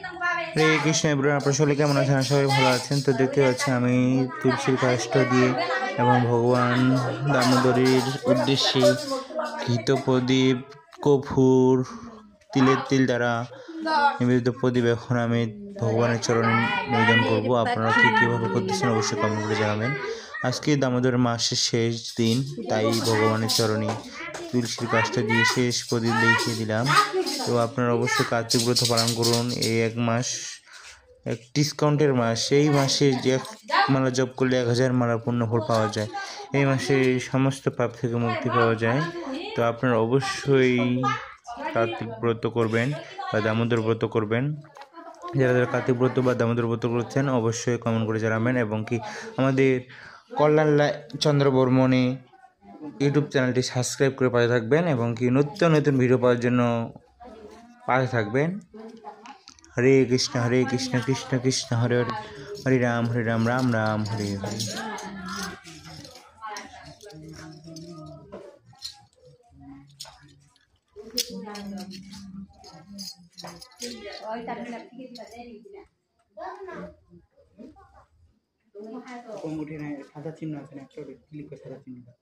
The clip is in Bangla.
হরে কৃষ্ণ এভরিওয়ান, আপনারা সকলে কেমন আছেন? সবাই ভালো আছেন। তো দেখতে পাচ্ছি আমি তুলসীর কাষ্ঠ দিয়ে এবং ভগবান দামোদরের উদ্দেশ্যে ঘৃত প্রদীপ, কর্পূর, তিলের তিল দ্বারা নিবেদিত প্রদীপ এখন আমি ভগবানের চরণে নিবেদন করব। আপনারা কীভাবে করতেছেন অবশ্যই কমেন্ট করে জানাবেন। আজকে দামোদর মাসের শেষ দিন, তাই ভগবানের চরণে তুলসীর কাষ্ঠ দিয়ে শেষ প্রদীপ দেখিয়ে দিলাম। তো আপনারা অবশ্যই কার্তিক ব্রত পালন করুন। এই এক মাস এক ডিসকাউন্টের মাস। এই মাসে যে এক মালা জপ করলে 1000 মালা পুণ্যফল পাওয়া যায়। এই মাসে সমস্ত পাপ থেকে মুক্তি পাওয়া যায়। তো আপনারা অবশ্যই কার্তিক ব্রত করবেন বা দামোদর ব্রত করবেন। যারা যারা কার্তিক ব্রত বা দামোদর ব্রত করছেন অবশ্যই কমেন্ট করে জানাবেন, এবং কি আমাদের কল্যাণ চন্দ্র বর্মনে ইউটিউব চ্যানেলটি সাবস্ক্রাইব করে পাশে থাকবেন, এবং কি নতুন নতুন ভিডিও পাওয়ার জন্য পাশে থাকবেন। হরে কৃষ্ণ কৃষ্ণ কৃষ্ণ হরে হরে, হরে রাম রাম রাম হরে হরে। সাদা চিহ্ন আছে না, ক্লিক করে সাদা চিহ্নটা